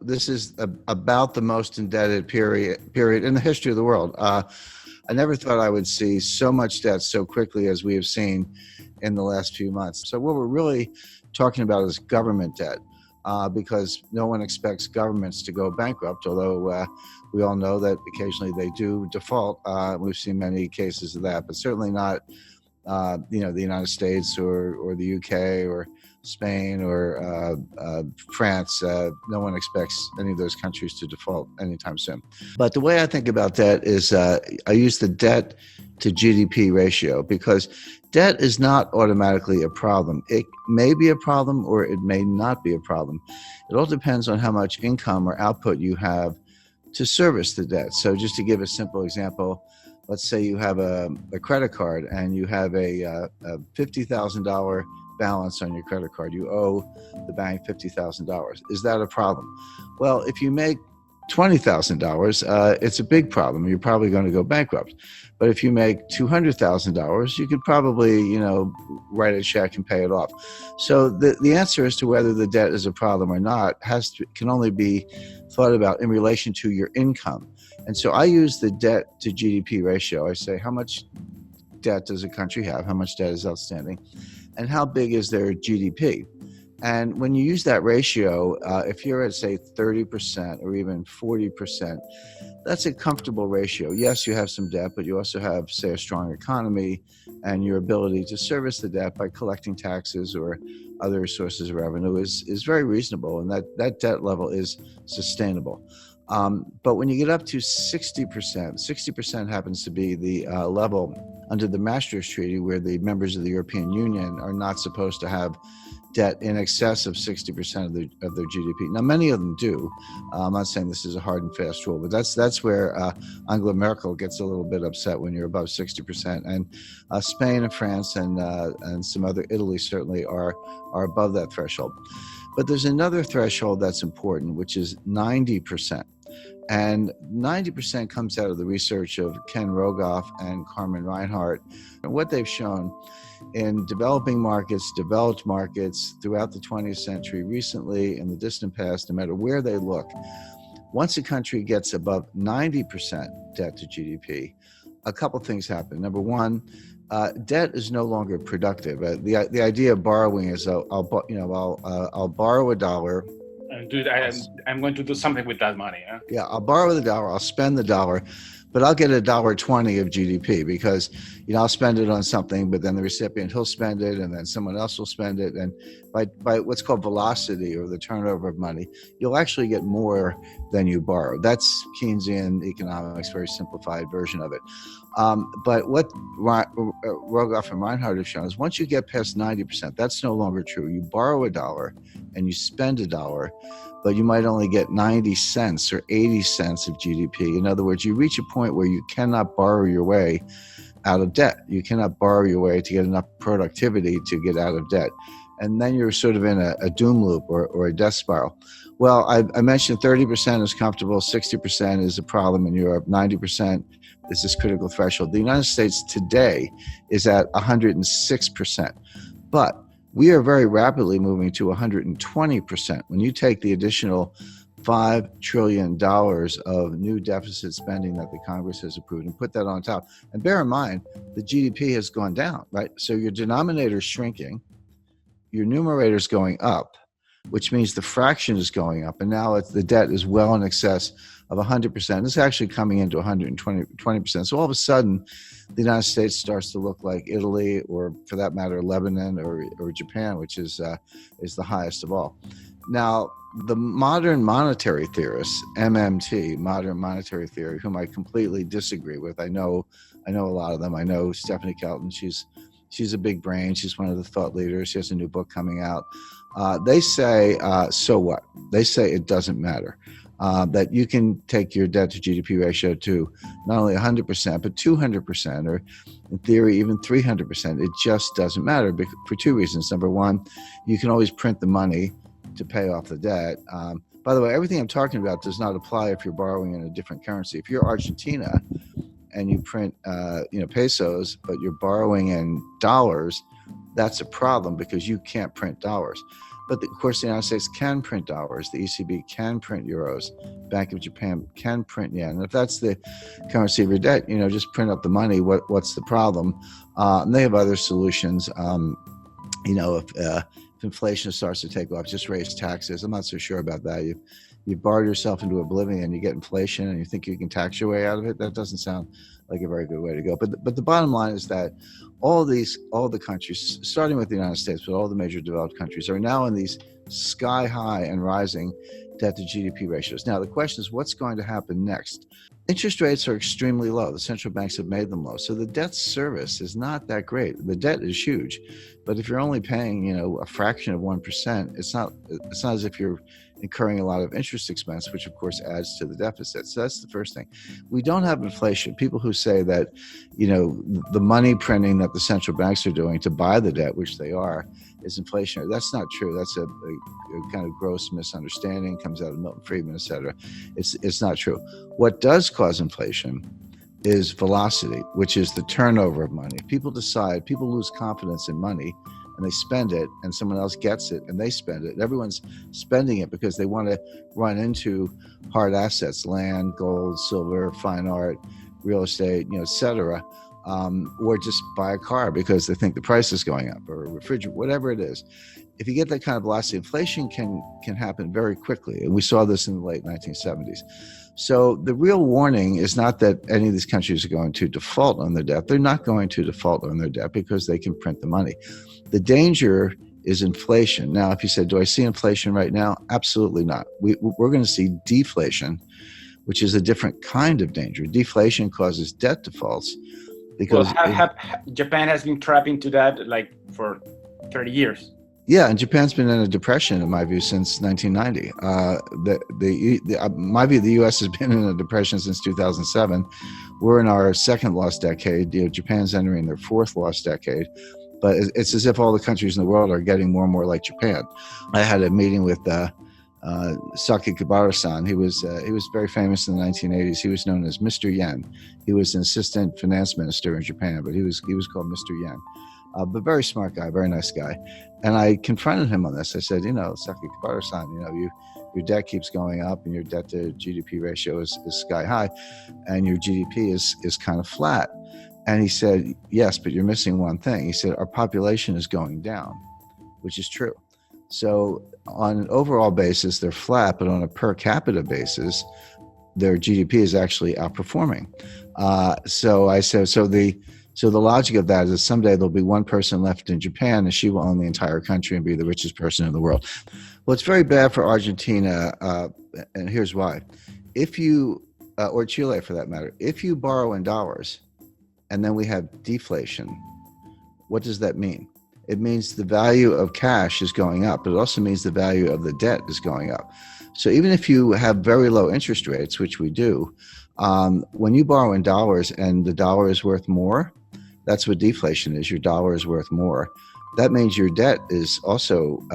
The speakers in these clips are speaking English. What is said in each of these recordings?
this is about the most indebted period in the history of the world. I never thought I would see so much debt so quickly as we have seen in the last few months. So what we're really talking about is government debt, because no one expects governments to go bankrupt, although we all know that occasionally they do default. We've seen many cases of that, but certainly not the United States or the UK or Spain or France. No one expects any of those countries to default anytime soon. But the way I think about debt is I use the debt to GDP ratio, because debt is not automatically a problem. It may be a problem or it may not be a problem. It all depends on how much income or output you have to service the debt. So just to give a simple example, let's say you have a credit card and you have a $50,000 balance on your credit card. You owe the bank $50,000. Is that a problem? Well, if you make $20,000, it's a big problem. You're probably going to go bankrupt. But if you make $200,000, you could probably, write a check and pay it off. So the answer as to whether the debt is a problem or not can only be thought about in relation to your income. And so I use the debt to GDP ratio. I say, how much debt does a country have? How much debt is outstanding? And how big is their GDP? And when you use that ratio, if you're at, say, 30% or even 40%, that's a comfortable ratio. Yes, you have some debt, but you also have, say, a strong economy and your ability to service the debt by collecting taxes or other sources of revenue is very reasonable, and that debt level is sustainable. But when you get up to 60% happens to be the level under the Maastricht Treaty, where the members of the European Union are not supposed to have debt in excess of 60% of their GDP. Now, many of them do. I'm not saying this is a hard and fast rule, but that's where Angela Merkel gets a little bit upset when you're above 60%. And Spain and France and some other, Italy certainly are above that threshold. But there's another threshold that's important, which is 90%. And 90% comes out of the research of Ken Rogoff and Carmen Reinhart. And what they've shown in developing markets, developed markets throughout the 20th century, recently, in the distant past, no matter where they look, once a country gets above 90% debt to GDP, a couple things happen. Number one, debt is no longer productive. The idea of borrowing is I'll borrow $1. I'm going to do something with that money. Huh? Yeah, I'll borrow the $1, I'll spend the $1, but I'll get $1.20 of GDP because, I'll spend it on something, but then the recipient, he'll spend it, and then someone else will spend it. And by what's called velocity, or the turnover of money, you'll actually get more than you borrow. That's Keynesian economics, very simplified version of it. But what Rogoff and Reinhart have shown is once you get past 90%, that's no longer true. You borrow $1 and you spend $1, but you might only get 90 cents or 80 cents of GDP. In other words, you reach a point where you cannot borrow your way out of debt. You cannot borrow your way to get enough productivity to get out of debt. And then you're sort of in a doom loop or a death spiral. Well, I mentioned 30% is comfortable, 60% is a problem in Europe, 90% is this critical threshold. The United States today is at 106%. But we are very rapidly moving to 120%. When you take the additional $5 trillion of new deficit spending that the Congress has approved and put that on top, and bear in mind, the GDP has gone down, right? So your denominator is shrinking, your numerator is going up, which means the fraction is going up, and now the debt is well in excess of 100%. It's actually coming into 120%. So all of a sudden, the United States starts to look like Italy, or for that matter, Lebanon or Japan, which is the highest of all. Now, the modern monetary theorists, MMT, modern monetary theory, whom I completely disagree with. I know a lot of them. I know Stephanie Kelton. She's a big brain. She's one of the thought leaders. She has a new book coming out. They say, so what? They say it doesn't matter. That you can take your debt to GDP ratio to not only 100%, but 200%, or in theory, even 300%. It just doesn't matter for two reasons. Number one, you can always print the money to pay off the debt. By the way, everything I'm talking about does not apply if you're borrowing in a different currency. If you're Argentina and you print pesos, but you're borrowing in dollars, that's a problem because you can't print dollars. But of course, the United States can print dollars. The ECB can print euros. Bank of Japan can print yen. And if that's the currency of your debt, just print up the money. What's the problem? And they have other solutions. If inflation starts to take off, just raise taxes. I'm not so sure about that. You've borrowed yourself into oblivion. You get inflation, and you think you can tax your way out of it. That doesn't sound like a very good way to go. But the bottom line is that all the countries, starting with the United States, but all the major developed countries, are now in these sky high and rising debt to GDP ratios. Now the question is, what's going to happen next? Interest rates are extremely low. The central banks have made them low. So the debt service is not that great. The debt is huge, but if you're only paying, a fraction of 1%, it's not as if you're incurring a lot of interest expense, which of course adds to the deficit. So that's the first thing. We don't have inflation. People who say that, the money printing that the central banks are doing to buy the debt, which they are, is inflationary. That's not true. That's a kind of gross misunderstanding. Comes out of Milton Friedman, et cetera. It's not true. What does cause inflation is velocity, which is the turnover of money. People lose confidence in money, and they spend it, and someone else gets it and they spend it. Everyone's spending it because they want to run into hard assets, land, gold, silver, fine art, real estate, et cetera, or just buy a car because they think the price is going up, or a refrigerator, whatever it is. If you get that kind of velocity, inflation can happen very quickly. And we saw this in the late 1970s. So the real warning is not that any of these countries are going to default on their debt. They're not going to default on their debt because they can print the money. The danger is inflation. Now, if you said, do I see inflation right now? Absolutely not. We're going to see deflation, which is a different kind of danger. Deflation causes debt defaults because Japan has been trapped into that for 30 years. Yeah, and Japan's been in a depression, in my view, since 1990. My view, the U.S. has been in a depression since 2007. We're in our second lost decade. Japan's entering their fourth lost decade. But it's as if all the countries in the world are getting more and more like Japan. I had a meeting with Sakakibara-san. He was very famous in the 1980s. He was known as Mr. Yen. He was an assistant finance minister in Japan, but he was called Mr. Yen. But very smart guy, very nice guy. And I confronted him on this. I said, Sakakibara-san, your debt keeps going up and your debt to GDP ratio is sky high and your GDP is kind of flat. And he said, yes, but you're missing one thing. He said, our population is going down, which is true. So on an overall basis, they're flat, but on a per capita basis, their GDP is actually outperforming. So I said, so the logic of that is someday there'll be one person left in Japan and she will own the entire country and be the richest person in the world. Well, it's very bad for Argentina, and here's why. If you, or Chile for that matter, if you borrow in dollars and then we have deflation, what does that mean? It means the value of cash is going up, but it also means the value of the debt is going up. So even if you have very low interest rates, which we do, when you borrow in dollars and the dollar is worth more, that's what deflation is. Your dollar is worth more. That means your debt is also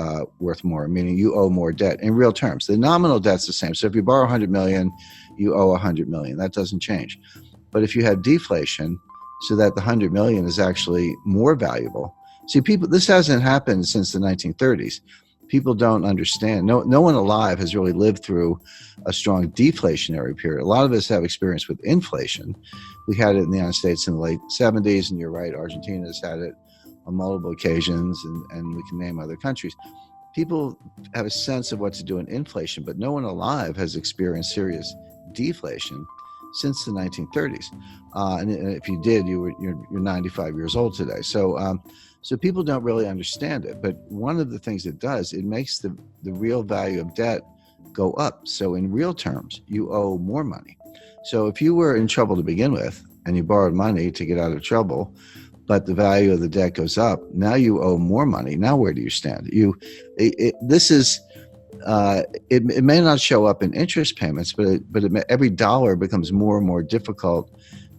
worth more, meaning you owe more debt in real terms. The nominal debt's the same. So if you borrow 100 million, you owe 100 million. That doesn't change. But if you have deflation, so that the 100 million is actually more valuable. See, this hasn't happened since the 1930s. People don't understand. No one alive has really lived through a strong deflationary period. A lot of us have experience with inflation. We had it in the United States in the late 70s, and you're right, Argentina's had it on multiple occasions, and we can name other countries. People have a sense of what to do in inflation, but no one alive has experienced serious deflation since the 1930s. And if you did, you're 95 years old today. So people don't really understand it. But one of the things it does, it makes the real value of debt go up. So in real terms, you owe more money. So if you were in trouble to begin with and you borrowed money to get out of trouble, but the value of the debt goes up, now you owe more money. Now where do you stand? It may not show up in interest payments, but every dollar becomes more and more difficult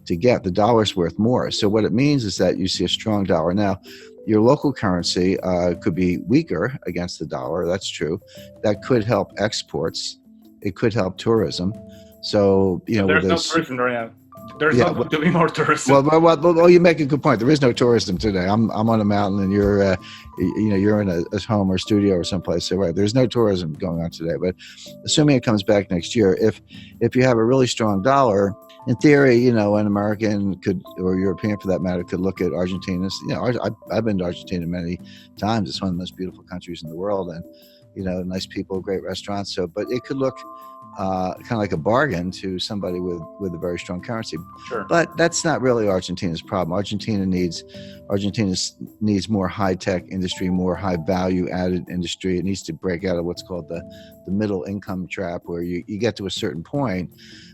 to get. The dollar's worth more. So what it means is that you see a strong dollar. Now, your local currency could be weaker against the dollar. That's true. That could help exports. It could help tourism. So, there's no tourism right now. There's Yeah, not going to be more tourism. well, you make a good point. There is no tourism today. I'm on a mountain, and you're in a home or studio or someplace. So right, there's no tourism going on today. But assuming it comes back next year, if you have a really strong dollar, in theory, an American could, or European for that matter, could look at Argentina. I've been to Argentina many times. It's one of the most beautiful countries in the world, and nice people, great restaurants. So, but it could look kind of like a bargain to somebody with a very strong currency. Sure. But that's not really Argentina's problem. Argentina needs more high-tech industry, more high-value-added industry. It needs to break out of what's called the middle income trap, where you get to a certain point,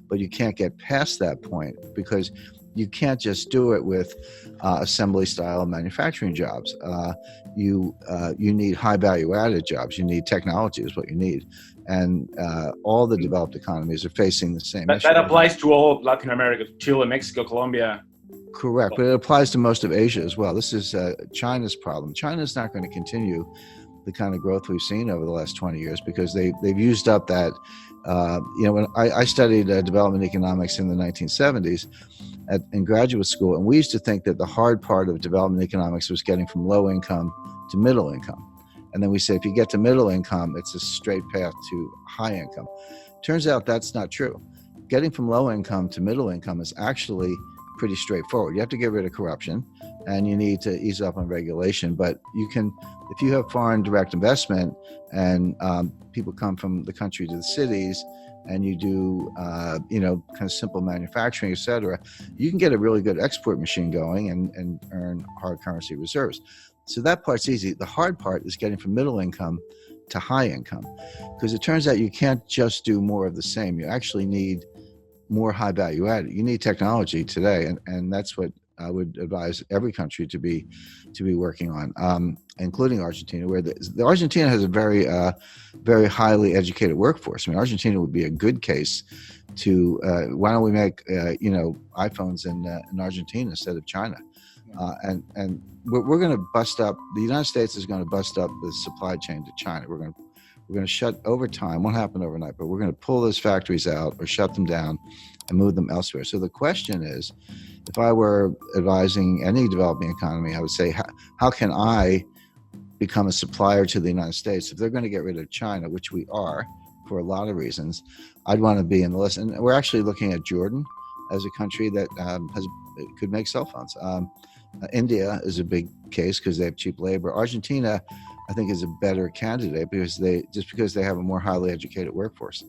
but you can't get past that point because you can't just do it with assembly style manufacturing jobs. You need high value added jobs. You need technology is what you need. And all the developed economies are facing the same issue. That applies to all of Latin America, Chile, Mexico, Colombia. Correct, but it applies to most of Asia as well. This is China's problem. China's not going to continue the kind of growth we've seen over the last 20 years because they've used up that. When I studied development economics in the 1970s in graduate school, and we used to think that the hard part of development economics was getting from low income to middle income. And then we say if you get to middle income, it's a straight path to high income. Turns out that's not true. Getting from low income to middle income is actually pretty straightforward. You have to get rid of corruption and you need to ease up on regulation. But you can, if you have foreign direct investment and people come from the country to the cities and you do, kind of simple manufacturing, et cetera, you can get a really good export machine going and earn hard currency reserves. So that part's easy. The hard part is getting from middle income to high income, because it turns out you can't just do more of the same. You actually need more high value added. You need technology today, and that's what I would advise every country to be working on, including Argentina, where the Argentina has a very very highly educated workforce. I mean, Argentina would be a good case to why don't we make iPhones in Argentina instead of China, and we're going to bust up. The United States is going to bust up the supply chain to China. We're going to shut over time. Won't happen overnight, but we're going to pull those factories out or shut them down and move them elsewhere. So the question is, if I were advising any developing economy, I would say, how can I become a supplier to the United States? If they're going to get rid of China, which we are for a lot of reasons, I'd want to be in the list. And we're actually looking at Jordan as a country that could make cell phones. India is a big case because they have cheap labor. Argentina, I think, is a better candidate because they have a more highly educated workforce.